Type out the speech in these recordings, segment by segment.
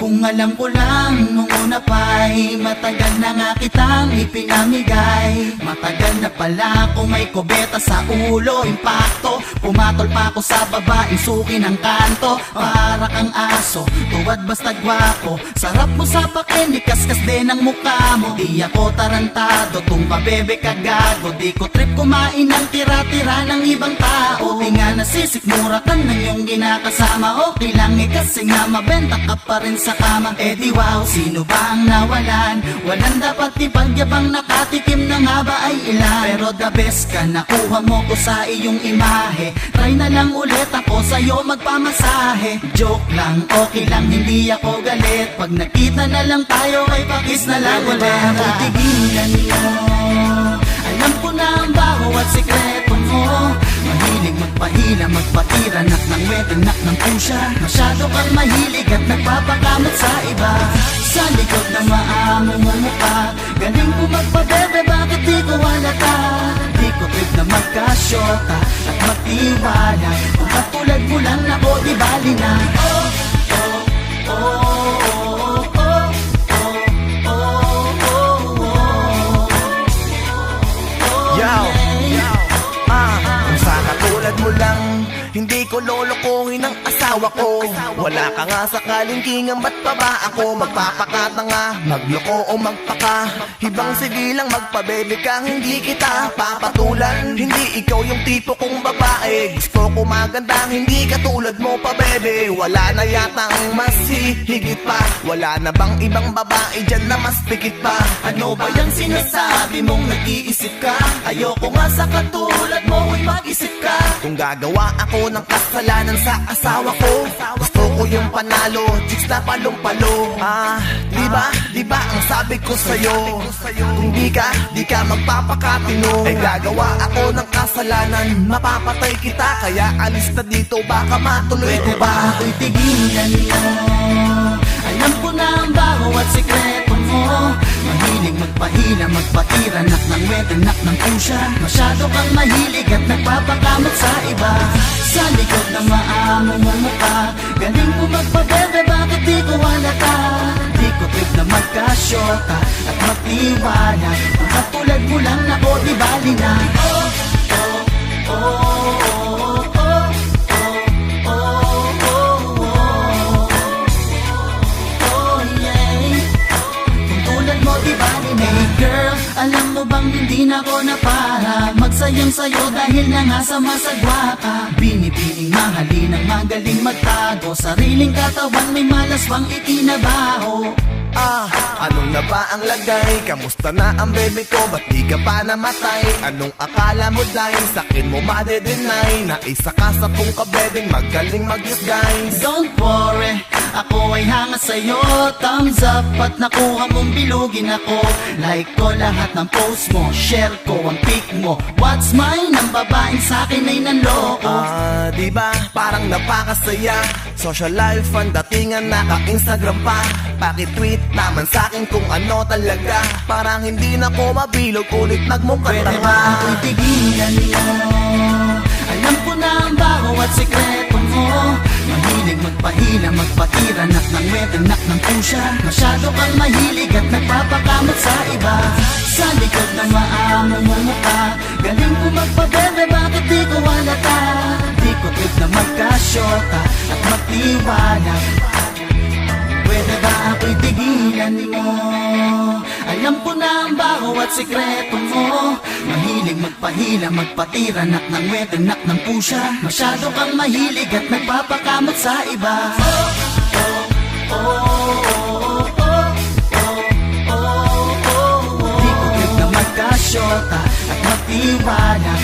Kung alam ko lang nung una pa'y matagal na nga kitang ipinamigay. Matagal na pala kung may kubeta sa ulo, impacto. Pumatol pa ako sa babaeng suki ng kanto. Para kang aso, tuwad basta gwapo. Sarap mo sa pakin, kaskas din ang mukha mo. Di ako tarantado, tung pabebe ka gago. Di ko trip kumain ng tira-tira ng ibang tao. Di nga nasisikmura ka ng iyong ginakasama. Okay lang kasi nga mabenta ka pa rin sa kama. Eh di wow, sino ba ang nawalan? Walang dapat ipagyabang, nakatikim na nga ba ay ilan? Pero the best ka, nakuha mo ko sa iyong imahe. Try na lang ulit ako sa'yo magpamasahe. Joke lang, okay lang, hindi ako galit. Pag nakita na lang tayo ay pakis na lang ulit. Tigilan mo, alam ko na ang bawat sikreto mo. Mahilig magpahila, magpatira, nak ng wet, nak ng pusya. Masyado kang mahilig at nagpapakamot sa iba. Sa likod na maamo mo mukha, galing ko magpabebe, bakit di ko halata? Di ko trip na magkasyota at magtiwala. Kung katulad mo lang ako, di bali na. Oh, oh, oh, oh, oh, oh, oh, oh, oh. Yo, kung sa katulad mo lang, hindi ko lolokohin ang asawa ko. Wala ka nga sa kalingkingan, ba't pa ba ako magpapakatanga? Magloko o magpaka, ibang sige lang magpabebe ka, hindi kita papatulan. Hindi ikaw yung tipo kong babae, gusto ko maganda, hindi katulad mo pa bebe. Wala na yata ang mas higit pa, wala na bang ibang babae dyan na mas pikit pa? Ano ba yung sinasabi mong nag-iisip ka? Ayoko nga sa katulad mo, ay mag-isip ka. Kung gagawa ako ng kasalanan sa asawa ko, gusto ko yung panalo, chicks na palong-palo. Di ba ang sabi ko sa'yo, kung di ka magpapakatino, eh gagawa ako ng kasalanan, mapapatay kita. Kaya alis na dito, baka matuloy ko ba? Ako'y tigilan mo, alam ko na ang bawat sikreto mo. Mahilig magpahila, magpatira, nak ng wet, nak ng pusya. Masyado kang mahilig at nagpapakamot sa iba. Sa likod na maamo mo mukha, galing mo magpabebe, bakit di ko halata? Di ko trip na magkasyota at magtiwala. Kung katulad mo lang ako, di bali na. Oh, oh, oh, oh, oh, oh, oh, oh, oh, oh, yeah. Kung tulad mo, di bali na. Hey girl, alam mo bang hindi na ako na para magsayang sa'yo dahil nangasama sa gwapa. Binipiling mahalin ang magaling magtago, sariling katawan may malaswang ikinabaho. Anong na ba ang lagay? Kamusta na ang bebe ko? Ba't di ka pa namatay? Anong akala mo dahil sa'kin mo madedenay? Na isa ka sa kong kabebeng magaling mag-disguise. Don't worry, ako ay hanga sa'yo. Thumbs up at nakuha mong bilugin ako. Like ko lahat ng post mo, share ko ang pic mo. What's mine? Ang babaeng sa'kin ay nanloko. Diba? Parang napakasaya. Social life ang datingan, naka-Instagram pa. Pakitweet naman sa'kin kung ano talaga. Parang hindi na ko mabilog, ulit nagmukhang Pwede tanga. ba ako'y tigilan mo? Alam ko na ang bawat sikreto mo. Mahilig magpahila, magpatira, nak ng wet, nak ng pusya. Masyado kang mahilig at nagpapakamot sa iba. Sa likod na maamo mo mukha, galing ko magpabebe, bakit di ko halata? Di ko trip na magkasyota at magtiwala. Pwede ba ako'y tigilan mo? Alam ko na ang bawat sikreto mo. Mahilig magpahila, magpatira, nak ng wet, nak ng pusya. Masyado kang mahilig at nagpapakamot sa iba. Oh, oh, oh, oh, oh, oh, oh, oh. Di ko trip na magkasyota at magtiwala.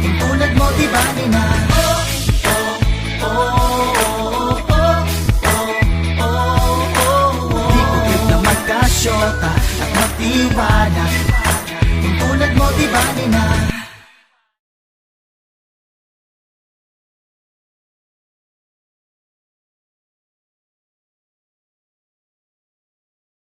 Kung tulad mo, di bali na. Oh, oh, oh, oh, oh. Shota at magtiwala. Kung tulad mo, di bali na.